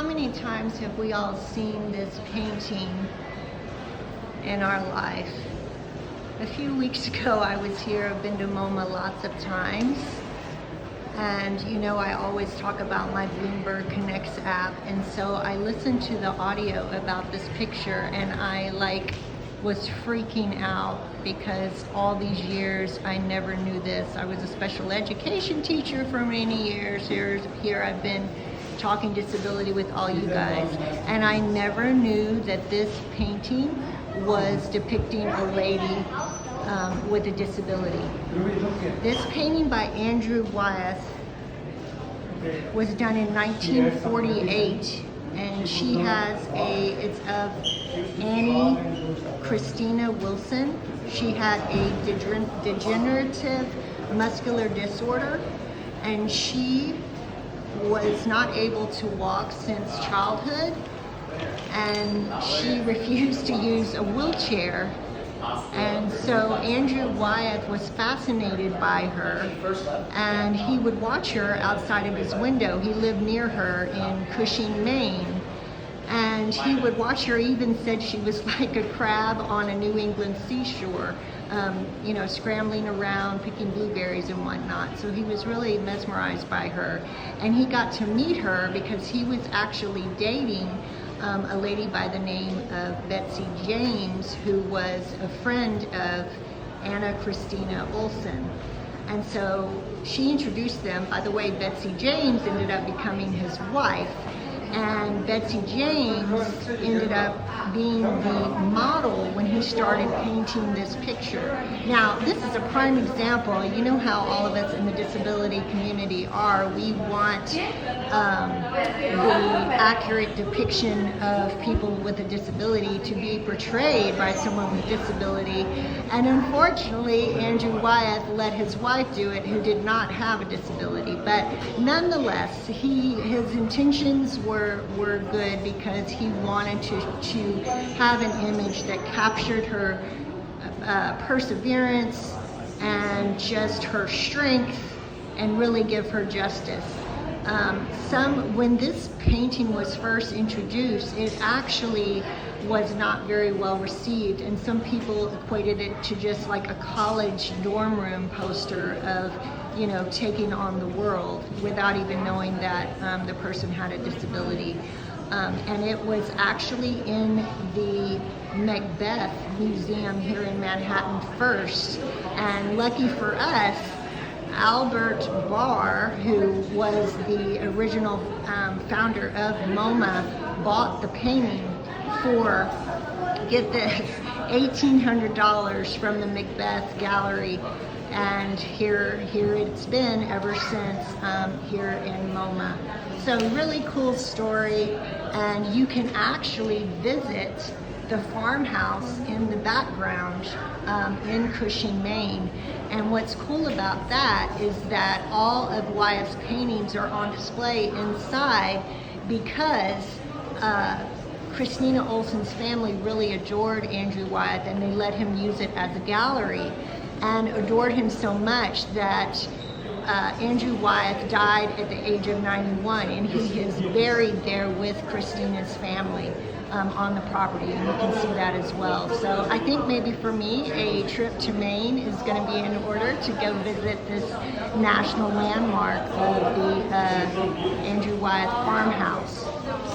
many times have we all seen this painting in our life? A few weeks ago I was here. I've been to MoMA lots of times. And you know, I always talk about my Bloomberg Connects app, and so I listened to the audio about this picture and I was freaking out because all these years I never knew this. I was a special education teacher for many years. Here I've been talking disability with all you guys, and I never knew that this painting was depicting a lady with a disability. This painting by Andrew Wyeth was done in 1948, and she has it's of Annie Christina Wilson. She had a degenerative muscular disorder, and she was not able to walk since childhood, and she refused to use a wheelchair. And so Andrew Wyeth was fascinated by her, and he would watch her outside of his window. He lived near her in Cushing, Maine, and he would watch her. Even said she was like a crab on a New England seashore, you know, scrambling around, picking blueberries and whatnot. So he was really mesmerized by her, and he got to meet her because he was actually dating a lady by the name of Betsy James, who was a friend of Anna Christina Olsen. And so she introduced them. By the way, Betsy James ended up becoming his wife, and Betsy James ended up being the model when he started painting this picture. Now, this is a prime example. You know how all of us in the disability community are. We want the accurate depiction of people with a disability to be portrayed by someone with disability. And unfortunately, Andrew Wyeth let his wife do it, who did not have a disability. But nonetheless, his intentions were good, because he wanted to have an image that captured her perseverance and just her strength, and really give her justice. When this painting was first introduced, it actually was not very well received, and some people equated it to just like a college dorm room poster of, you know, taking on the world without even knowing that the person had a disability. And it was actually in the Macbeth Museum here in Manhattan first, and lucky for us, Albert Barr, who was the original founder of MoMA, bought the painting for, get this, $1,800 from the Macbeth Gallery, and here it's been ever since, here in MoMA. So really cool story, and you can actually visit the farmhouse in the background in Cushing, Maine. And what's cool about that is that all of Wyeth's paintings are on display inside, because Christina Olsen's family really adored Andrew Wyeth, and they let him use it as a gallery, and adored him so much that Andrew Wyeth died at the age of 91, and he is buried there with Christina's family on the property, and you can see that as well. So I think maybe for me, a trip to Maine is going to be in order to go visit this national landmark of the Andrew Wyeth farmhouse.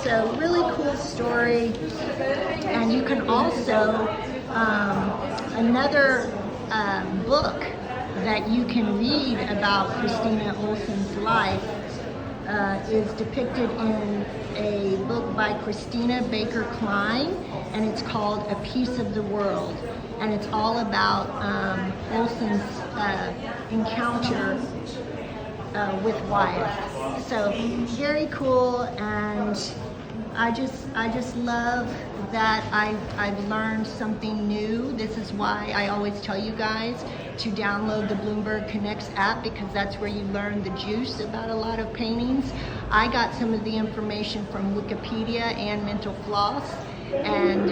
So really cool story. And you can also, another book that you can read about Christina Olsen's life is depicted in a book by Christina Baker Klein, and it's called A Piece of the World, and it's all about Olsen's encounter with Wyeth. So very cool, and I just love that I've learned something new. This is why I always tell you guys to download the Bloomberg Connects app, because that's where you learn the juice about a lot of paintings. I got some of the information from Wikipedia and Mental Floss, and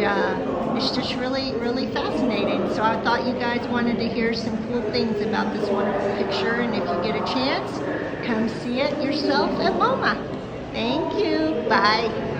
it's just really, really fascinating. So I thought you guys wanted to hear some cool things about this wonderful picture, and if you get a chance, come see it yourself at MoMA. Thank you. Bye.